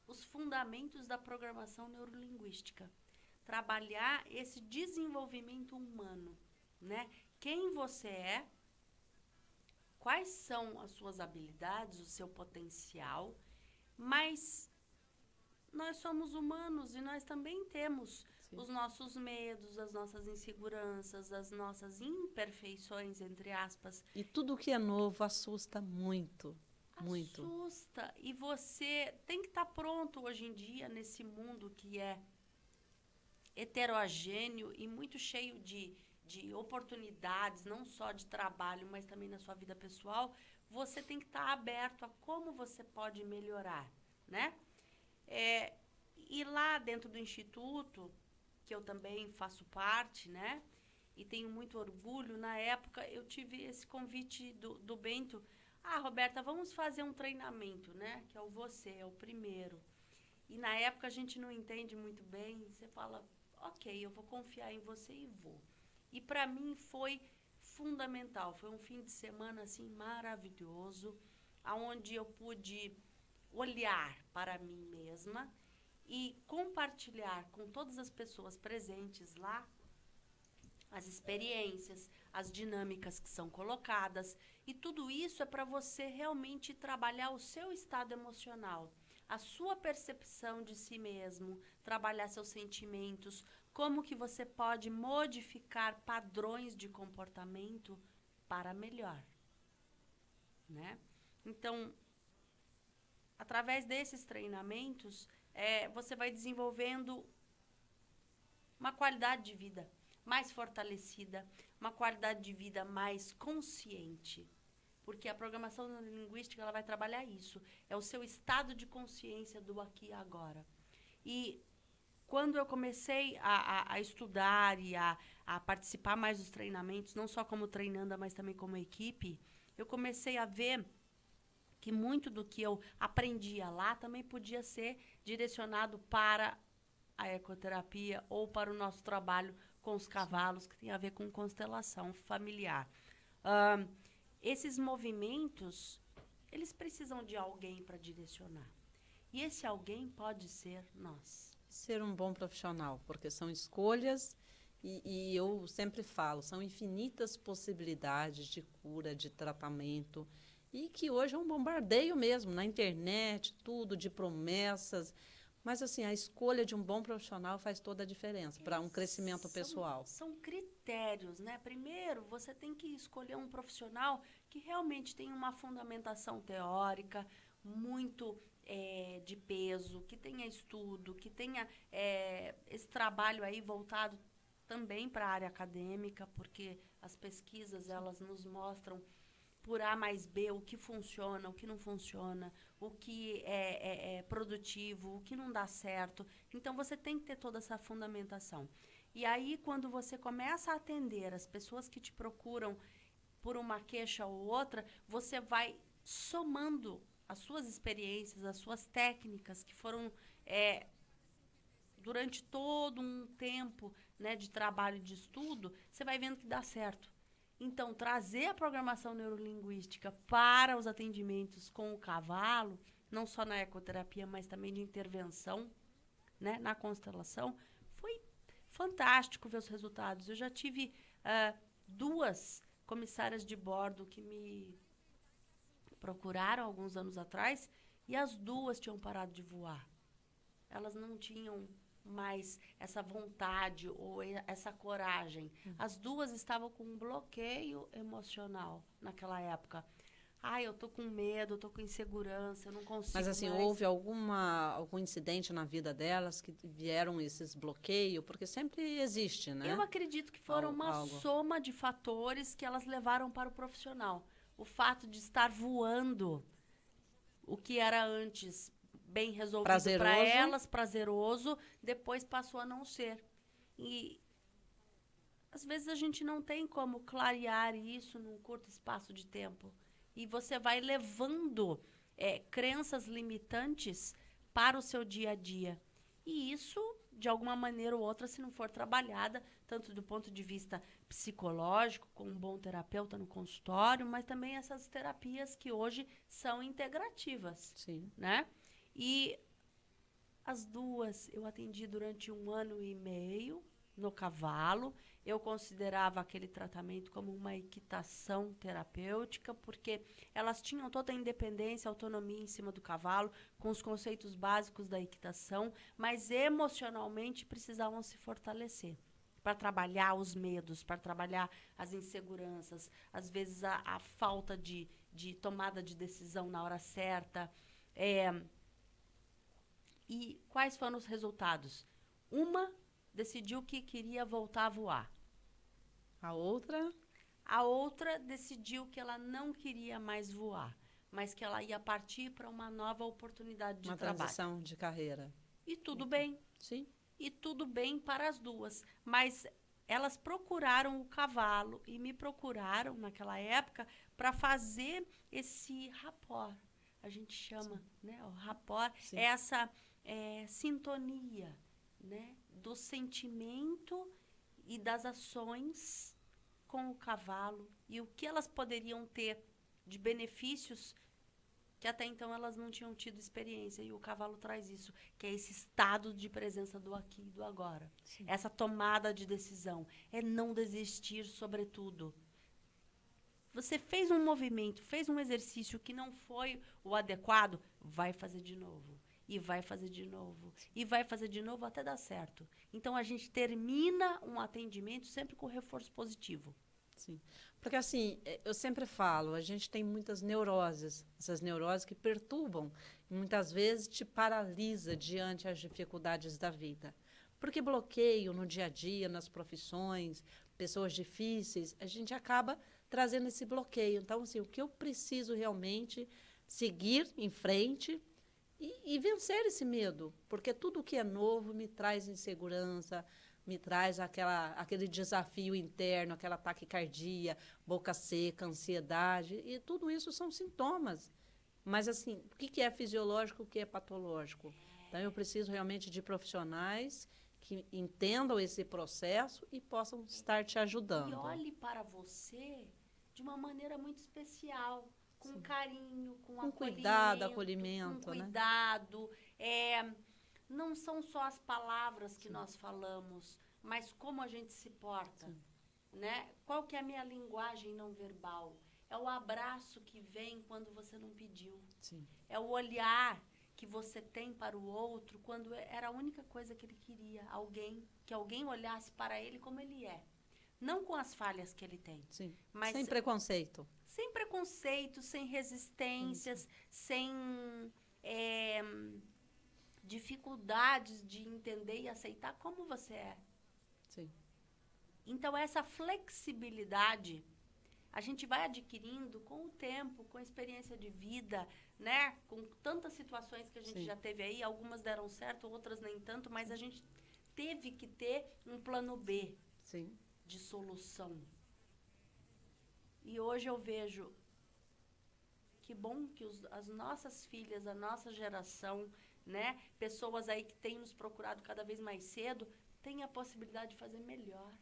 os fundamentos da programação neurolinguística, trabalhar esse desenvolvimento humano, né? Quem você é, quais são as suas habilidades, o seu potencial, mas nós somos humanos e nós também temos os nossos medos, as nossas inseguranças, as nossas imperfeições, entre aspas. E tudo que é novo assusta muito, muito. Assusta. E você tem que estar pronto hoje em dia, nesse mundo que é heterogêneo e muito cheio de oportunidades, não só de trabalho, mas também na sua vida pessoal. Você tem que estar aberto a como você pode melhorar, né? E lá dentro do Instituto, que eu também faço parte, né? E tenho muito orgulho, na época eu tive esse convite do Bento. Roberta, vamos fazer um treinamento, né? Que é o Você, é o primeiro. E na época a gente não entende muito bem, você fala, ok, eu vou confiar em você e vou. E para mim foi fundamental, foi um fim de semana assim maravilhoso, onde eu pude olhar para mim mesma e compartilhar com todas as pessoas presentes lá as experiências, as dinâmicas que são colocadas, e tudo isso é para você realmente trabalhar o seu estado emocional, a sua percepção de si mesmo, trabalhar seus sentimentos, como que você pode modificar padrões de comportamento para melhor, né? Então, através desses treinamentos, você vai desenvolvendo uma qualidade de vida mais fortalecida, uma qualidade de vida mais consciente. Porque a programação neurolinguística, ela vai trabalhar isso. É o seu estado de consciência do aqui e agora. E quando eu comecei a estudar e a participar mais dos treinamentos, não só como treinanda, mas também como equipe, eu comecei a ver que muito do que eu aprendia lá também podia ser direcionado para a ecoterapia ou para o nosso trabalho com os cavalos, que tem a ver com constelação familiar. Esses movimentos, eles precisam de alguém para direcionar. E esse alguém pode ser nós. Ser um bom profissional, porque são escolhas e eu sempre falo, são infinitas possibilidades de cura, de tratamento, e que hoje é um bombardeio mesmo, na internet, tudo, de promessas. Mas, assim, a escolha de um bom profissional faz toda a diferença para um crescimento pessoal. São critérios, né? Primeiro, você tem que escolher um profissional que realmente tem uma fundamentação teórica muito de peso, que tenha estudo, que tenha esse trabalho aí voltado também para a área acadêmica, porque as pesquisas, elas nos mostram por A mais B, o que funciona, o que não funciona, o que é produtivo, o que não dá certo. Então, você tem que ter toda essa fundamentação. E aí, quando você começa a atender as pessoas que te procuram por uma queixa ou outra, você vai somando as suas experiências, as suas técnicas, que foram durante todo um tempo, né, de trabalho e de estudo, você vai vendo que dá certo. Então, trazer a programação neurolinguística para os atendimentos com o cavalo, não só na ecoterapia, mas também de intervenção, né, na constelação, foi fantástico ver os resultados. Eu já tive 2 comissárias de bordo que me procuraram alguns anos atrás e as 2 tinham parado de voar. Elas não tinham mais essa vontade ou essa coragem. As 2 estavam com um bloqueio emocional naquela época. Eu tô com medo, eu tô com insegurança, eu não consigo Mas assim, mais. houve algum incidente na vida delas que vieram esses bloqueios? Porque sempre existe, né? Eu acredito que foram uma Algo. soma de fatores que elas levaram para o profissional. O fato de estar voando, o que era antes bem resolvido para Prazeroso. elas, prazeroso, depois passou a não ser. E às vezes a gente não tem como clarear isso num curto espaço de tempo. E você vai levando crenças limitantes para o seu dia a dia. E isso, de alguma maneira ou outra, se não for trabalhada, tanto do ponto de vista psicológico, com um bom terapeuta no consultório, mas também essas terapias que hoje são integrativas, Sim. né? E as duas eu atendi durante 1 ano e meio no cavalo. Eu considerava aquele tratamento como uma equitação terapêutica, porque elas tinham toda a independência, autonomia em cima do cavalo, com os conceitos básicos da equitação, mas emocionalmente precisavam se fortalecer para trabalhar os medos, para trabalhar as inseguranças, às vezes a falta de tomada de decisão na hora certa. E quais foram os resultados? Uma decidiu que queria voltar a voar. A outra? A outra decidiu que ela não queria mais voar, mas que ela ia partir para uma nova oportunidade de Uma trabalho. transição de carreira. E tudo bem. Sim. E tudo bem para as duas. Mas elas procuraram o cavalo e me procuraram naquela época para fazer esse rapport. A gente chama, né? O rapport Sim. é essa sintonia, né? Do sentimento e das ações com o cavalo e o que elas poderiam ter de benefícios que até então elas não tinham tido experiência. E o cavalo traz isso, que é esse estado de presença do aqui e do agora. Sim. Essa tomada de decisão. É não desistir, sobretudo. Você fez um movimento, fez um exercício que não foi o adequado, vai fazer de novo. E vai fazer de novo. E vai fazer de novo até dar certo. Então, a gente termina um atendimento sempre com reforço positivo. Sim. Porque, assim, eu sempre falo, a gente tem muitas neuroses, essas neuroses que perturbam e muitas vezes te paralisa diante das dificuldades da vida. Porque bloqueio no dia a dia, nas profissões, pessoas difíceis, a gente acaba trazendo esse bloqueio. Então, assim, o que eu preciso realmente seguir em frente e vencer esse medo, porque tudo que é novo me traz insegurança, me traz aquele desafio interno, aquela taquicardia, boca seca, ansiedade, e tudo isso são sintomas. Mas, assim, o que é fisiológico, o que é patológico? Então, eu preciso realmente de profissionais que entendam esse processo e possam estar te ajudando. E olhe para você de uma maneira muito especial, com carinho, com acolhimento, com né? cuidado. Não são só as palavras que nós falamos, mas como a gente se porta, né? Qual que é a minha linguagem não verbal? É o abraço que vem quando você não pediu. Sim. É o olhar que você tem para o outro quando era a única coisa que ele queria, que alguém olhasse para ele como ele é. Não com as falhas que ele tem. Sim. Mas sem preconceito. Sem preconceito, sem resistências, sem dificuldades de entender e aceitar como você é. Sim. Então, essa flexibilidade a gente vai adquirindo com o tempo, com a experiência de vida, né? Com tantas situações que a gente já teve aí, algumas deram certo, outras nem tanto, mas a gente teve que ter um plano B de solução. E hoje eu vejo que bom que as nossas filhas, a nossa geração, né? Pessoas aí que têm nos procurado cada vez mais cedo, têm a possibilidade de fazer melhor.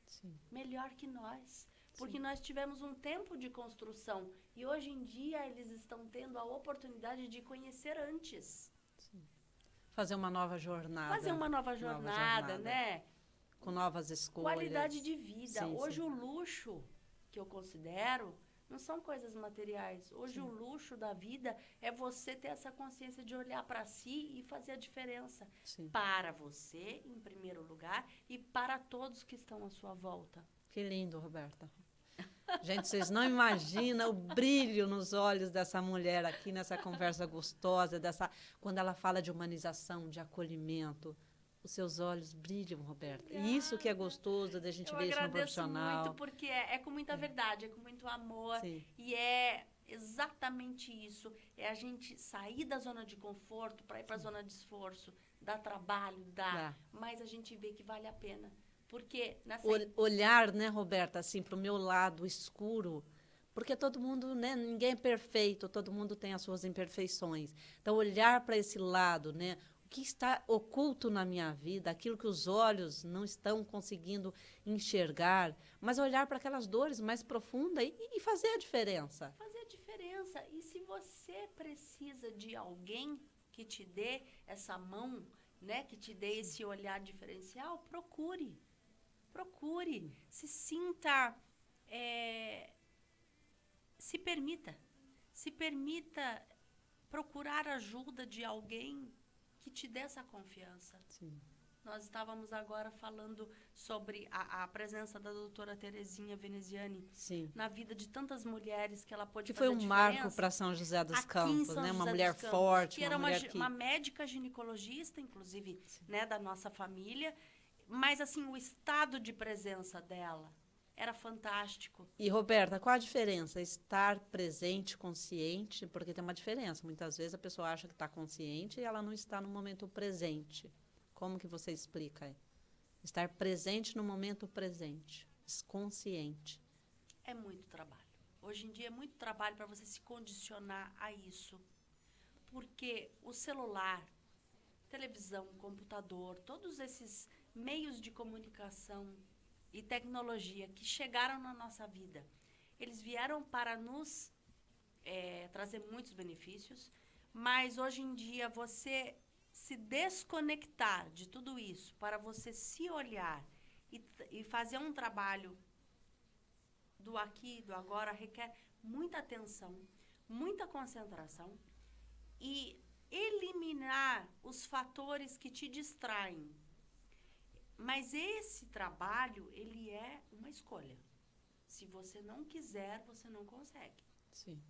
Sim. Melhor que nós. Porque nós tivemos um tempo de construção e hoje em dia eles estão tendo a oportunidade de conhecer antes. Sim. Fazer uma nova jornada. Fazer uma nova jornada, né? Com novas escolhas. Qualidade de vida. Sim, hoje sim. o luxo que eu considero não são coisas materiais. Hoje o luxo da vida é você ter essa consciência de olhar para si e fazer a diferença. Sim. Para você, em primeiro lugar, e para todos que estão à sua volta. Que lindo, Roberta. Gente, vocês não imaginam o brilho nos olhos dessa mulher aqui nessa conversa gostosa, quando ela fala de humanização, de acolhimento. Os seus olhos brilham, Roberta. E isso que é gostoso da gente ver isso no profissional. Eu agradeço muito, porque é com muita verdade, é com muito amor. Sim. E é exatamente isso. É a gente sair da zona de conforto para ir para a zona de esforço. Dá trabalho, dá. Mas a gente vê que vale a pena. Porque nessa... Olhar, né, Roberta, assim, para o meu lado escuro, porque todo mundo, né, ninguém é perfeito, todo mundo tem as suas imperfeições. Então, olhar para esse lado, né, o que está oculto na minha vida, aquilo que os olhos não estão conseguindo enxergar, mas olhar para aquelas dores mais profundas e fazer a diferença. Fazer a diferença. E se você precisa de alguém que te dê essa mão, né, que te dê esse olhar diferencial, procure. Procure, se sinta, se permita procurar ajuda de alguém que te dê essa confiança. Sim. Nós estávamos agora falando sobre a presença da doutora Terezinha Veneziani na vida de tantas mulheres que ela pôde fazer a diferença. Que foi um marco para São José dos Campos, né? Uma mulher forte, que era uma médica ginecologista, inclusive, né, da nossa família. Mas, assim, o estado de presença dela era fantástico. E, Roberta, qual a diferença? Estar presente, consciente, porque tem uma diferença. Muitas vezes a pessoa acha que está consciente e ela não está no momento presente. Como que você explica? Estar presente no momento presente, consciente. É muito trabalho. Hoje em dia é muito trabalho para você se condicionar a isso. Porque o celular, televisão, computador, todos esses meios de comunicação e tecnologia que chegaram na nossa vida, eles vieram para nos trazer muitos benefícios, mas hoje em dia você se desconectar de tudo isso para você se olhar e fazer um trabalho do aqui, do agora, requer muita atenção, muita concentração e eliminar os fatores que te distraem. Mas esse trabalho, ele é uma escolha. Se você não quiser, você não consegue. Sim.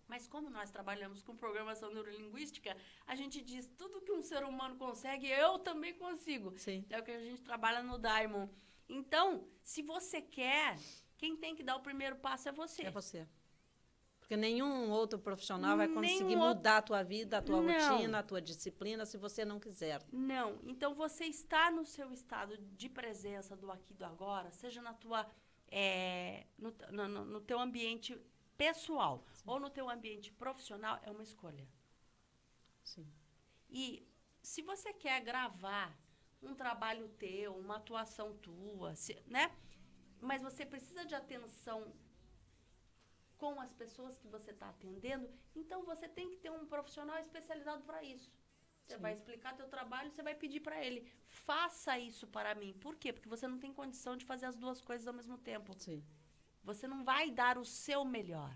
Mas como nós trabalhamos com programação neurolinguística, a gente diz tudo que um ser humano consegue, eu também consigo. Sim. É o que a gente trabalha no Diamond. Então, se você quer, quem tem que dar o primeiro passo é você. É você. Porque nenhum outro profissional vai conseguir mudar a tua vida, a tua rotina, a tua disciplina, se você não quiser. Não. Então, você está no seu estado de presença do aqui e do agora, seja na tua, no teu ambiente pessoal ou no teu ambiente profissional, é uma escolha. Sim. E se você quer gravar um trabalho teu, uma atuação tua, né? Mas você precisa de atenção com as pessoas que você está atendendo, então você tem que ter um profissional especializado para isso. Você vai explicar teu trabalho, você vai pedir para ele, faça isso para mim. Por quê? Porque você não tem condição de fazer as duas coisas ao mesmo tempo. Sim. Você não vai dar o seu melhor.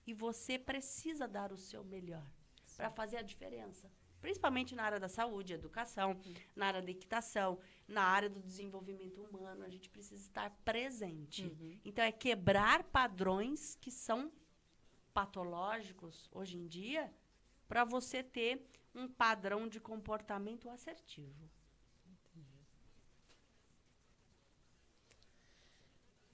E você precisa dar o seu melhor para fazer a diferença. Principalmente na área da saúde, educação, na área da equitação, na área do desenvolvimento humano. A gente precisa estar presente. Então, é quebrar padrões que são patológicos hoje em dia para você ter um padrão de comportamento assertivo.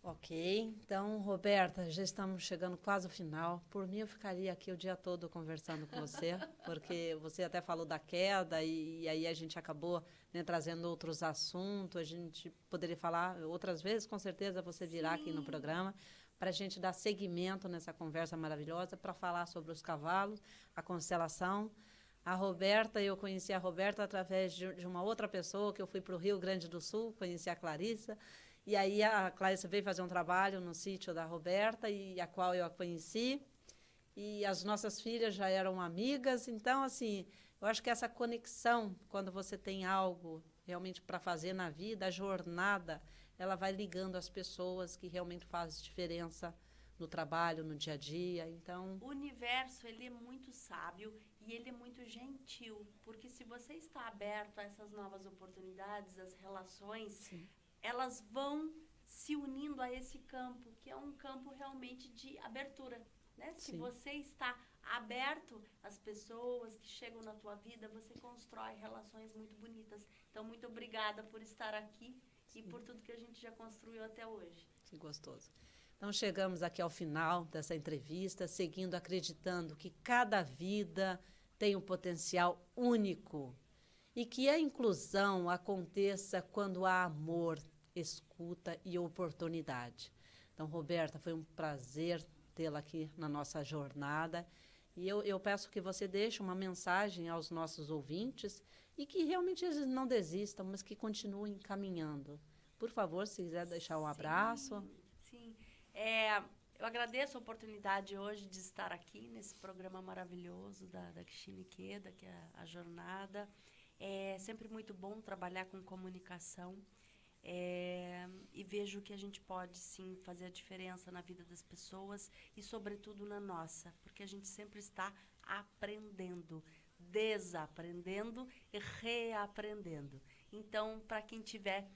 Ok, então, Roberta, já estamos chegando quase ao final. Por mim, eu ficaria aqui o dia todo conversando com você, porque você até falou da queda e aí a gente acabou, né, trazendo outros assuntos. A gente poderia falar outras vezes, com certeza você virá aqui no programa, para a gente dar seguimento nessa conversa maravilhosa, para falar sobre os cavalos, a constelação. A Roberta, eu conheci a Roberta através de uma outra pessoa, que eu fui para o Rio Grande do Sul, conheci a Clarissa. E aí a Clarissa veio fazer um trabalho no sítio da Roberta, e a qual eu a conheci. E as nossas filhas já eram amigas. Então, assim, eu acho que essa conexão, quando você tem algo realmente para fazer na vida, a jornada, ela vai ligando as pessoas que realmente fazem diferença no trabalho, no dia a dia. Então, o universo, ele é muito sábio e ele é muito gentil. Porque se você está aberto a essas novas oportunidades, as relações... Sim. Elas vão se unindo a esse campo, que é um campo realmente de abertura, né? Se você está aberto às pessoas que chegam na tua vida, você constrói relações muito bonitas. Então, muito obrigada por estar aqui e por tudo que a gente já construiu até hoje. Que gostoso. Então, chegamos aqui ao final dessa entrevista, seguindo acreditando que cada vida tem um potencial único e que a inclusão aconteça quando há amor, escuta e oportunidade. Então, Roberta, foi um prazer tê-la aqui na nossa jornada. E eu peço que você deixe uma mensagem aos nossos ouvintes e que realmente eles não desistam, mas que continuem caminhando. Por favor, se quiser deixar um abraço. Sim. Eu agradeço a oportunidade hoje de estar aqui nesse programa maravilhoso da Cristina Ikeda, que é a jornada. É sempre muito bom trabalhar com comunicação. E vejo que a gente pode, sim, fazer a diferença na vida das pessoas e, sobretudo, na nossa, porque a gente sempre está aprendendo, desaprendendo e reaprendendo. Então, para quem tiver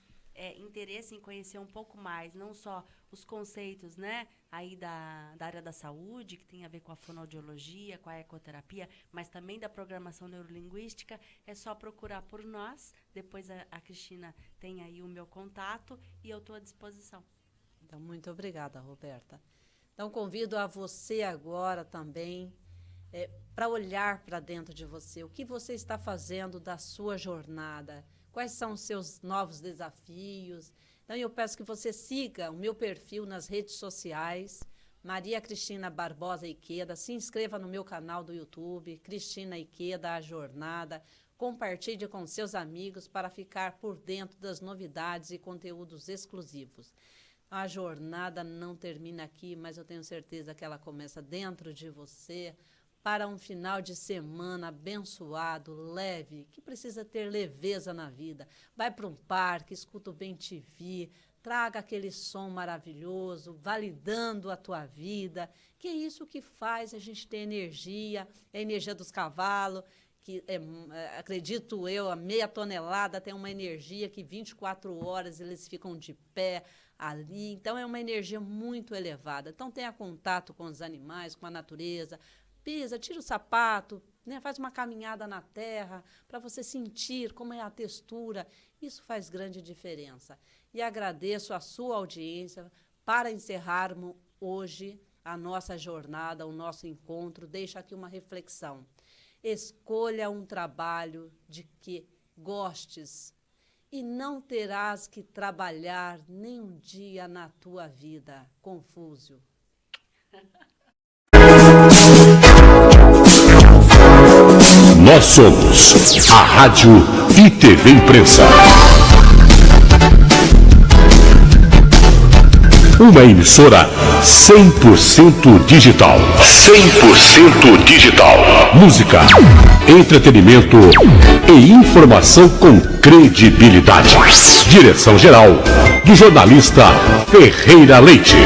interesse em conhecer um pouco mais, não só os conceitos, né, aí da área da saúde, que tem a ver com a fonoaudiologia, com a ecoterapia, mas também da programação neurolinguística, é só procurar por nós. Depois a Cristina tem aí o meu contato e eu estou à disposição. Então, muito obrigada, Roberta. Então, convido a você agora também para olhar para dentro de você. O que você está fazendo da sua jornada? Quais são os seus novos desafios? Então, eu peço que você siga o meu perfil nas redes sociais, Maria Cristina Barbosa Ikeda. Se inscreva no meu canal do YouTube, Cristina Ikeda, a jornada. Compartilhe com seus amigos para ficar por dentro das novidades e conteúdos exclusivos. A jornada não termina aqui, mas eu tenho certeza que ela começa dentro de você, para um final de semana abençoado, leve, que precisa ter leveza na vida. Vai para um parque, escuta o Bem TV, traga aquele som maravilhoso, validando a tua vida, que é isso que faz a gente ter energia, é a energia dos cavalos, que acredito eu, a meia tonelada tem uma energia que 24 horas eles ficam de pé ali, então é uma energia muito elevada. Então tenha contato com os animais, com a natureza, pisa, tira o sapato, né, faz uma caminhada na terra para você sentir como é a textura. Isso faz grande diferença. E agradeço a sua audiência. Para encerrarmos hoje a nossa jornada, o nosso encontro, deixo aqui uma reflexão. Escolha um trabalho de que gostes e não terás que trabalhar nem um dia na tua vida. Confúcio. Nós somos a Rádio e TV Imprensa. Uma emissora 100% digital. 100% digital. Música, entretenimento e informação com credibilidade. Direção-geral do jornalista Ferreira Leite.